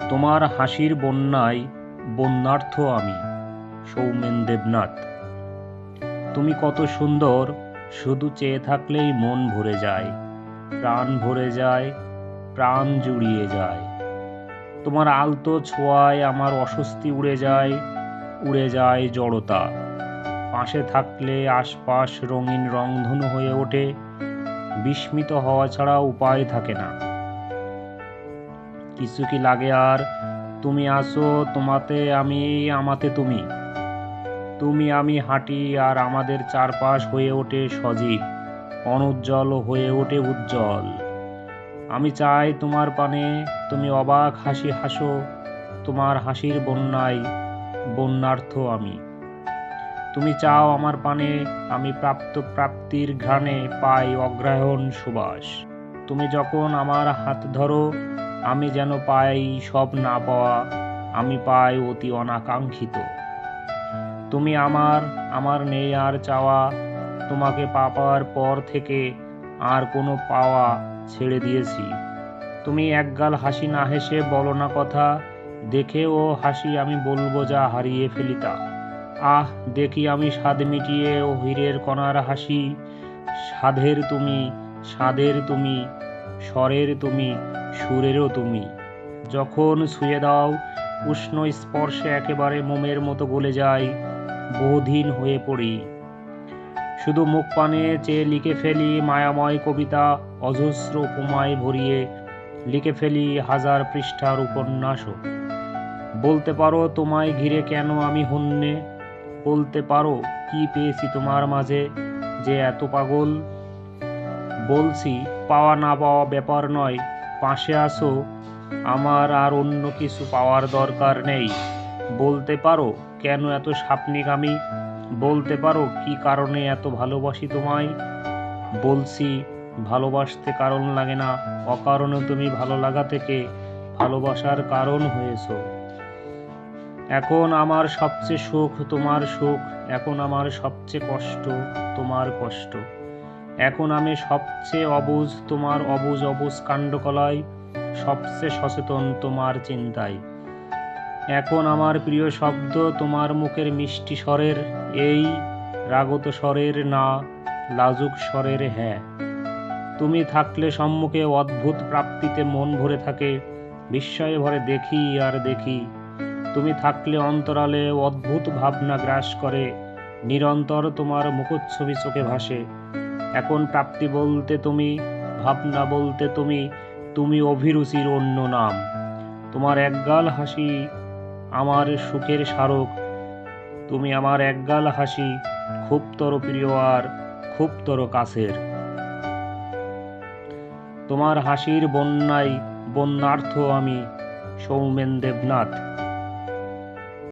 তোমার হাসির বন্যায় বন্যার্থ আমি, সৌমেন দেবনাথ। তুমি কত সুন্দর, শুধু চেয়ে থাকলেই মন ভরে যায়, প্রাণ ভরে যায়, প্রাণ জুড়িয়ে যায়। তোমার আলতো ছোঁয়ায় আমার অস্বস্তি উড়ে যায় জড়তা। পাশে থাকলে আশপাশ রঙিন রংধনু হয়ে ওঠে, বিস্মিত হওয়া ছাড়া উপায় থাকে না। কিছু কি লাগে আর? তুমি আসো, তোমাতে আমি, আমাতে তুমি। তুমি আমি হাঁটি আর আমাদের চারপাশ হয়ে ওঠে সজীব, অনুজ্জ্বল হয়ে ওঠে উজ্জ্বল। আমি চাই তোমার পানে, তুমি অবাক হাসি হাসো, তোমার হাসির বন্যায় বন্যার্থ আমি। তুমি চাও আমার পানে, আমি প্রাপ্তির ঘ্রাণে পাই অগ্রহায়ণ সুবাস। তুমি যখন আমার হাত ধরো, আমি যেন পাই সব না পাওয়া, আমি পাই অতি অনাকাঙ্ক্ষিত। তুমি আমার, আমার নেই আর চাওয়া, তোমাকে পাওয়ার পর থেকে আর কোনো পাওয়া ছেড়ে দিয়েছি। তুমি একগাল হাসি না হেসে বলো না কথা, দেখেও হাসি আমি বলবো যা হারিয়ে ফেলিতা। আহ, দেখি আমি স্বাদ মিটিয়ে ও হীরের কণার হাসি। স্বাদের তুমি, স্বরের তুমি, সুরেরও তুমি। যখন ছুঁয়ে দাও, উষ্ণ স্পর্শে একেবারে মোমের মতো গলে যায়, বহুদিন হয়ে পড়ি। শুধু মুখ পানে চেয়ে লিখে ফেলি মায়াময় কবিতা, অজস্র উপমায় ভরিয়ে লিখে ফেলি হাজার পৃষ্ঠার উপন্যাসও। বলতে পারো তোমায় ঘিরে কেন আমি হন্যে? বলতে পারো কি পেয়েছি তোমার মাঝে যে এত পাগল? বলছি, পাওয়া না পাওয়া ব্যাপার নয়, পাশে আসো, আমার আর অন্য কিছু পাওয়ার দরকার নেই। বলতে পারো কেন এত স্বাপ্নিক আমি? বলতে পারো কি কারণে এত ভালোবাসি তোমায়? বলছি, ভালোবাসতে কারণ লাগে না, অকারণে তুমি ভালো লাগা থেকে ভালোবাসার কারণ হয়েছো। এখন আমার সবচেয়ে সুখ তোমার সুখ, এখন আমার সবচেয়ে কষ্ট তোমার কষ্ট। এখন আমি সবচেয়ে অবুঝ তোমার অবুঝ অবুঝ কাণ্ডকলায়, সবচেয়ে সচেতন তোমার চিন্তায়। এখন আমার প্রিয় শব্দ তোমার মুখের মিষ্টি স্বরের, এই রাগত স্বরের না, লাজুক স্বরের হ্যাঁ। তুমি থাকলে সম্মুখে অদ্ভুত প্রাপ্তিতে মন ভরে থাকে, বিস্ময়ে ভরে দেখি আর দেখি। তুমি থাকলে অন্তরালে অদ্ভুত ভাবনা গ্রাস করে, নিরন্তর তোমার মুখচ্ছবি চোখে ভাসে। এখন প্রাপ্তি বলতে তুমি, ভাবনা বলতে তুমি, তুমি অভিরুচির অন্য নাম। তোমার একগাল হাসি আমার সুখের স্মারক, তুমি আমার একগাল হাসি, খুবতর প্রিয় আর খুবতর কাছের। তোমার হাসির বন্যায় বন্যার্থ আমি, সৌমেন দেবনাথ।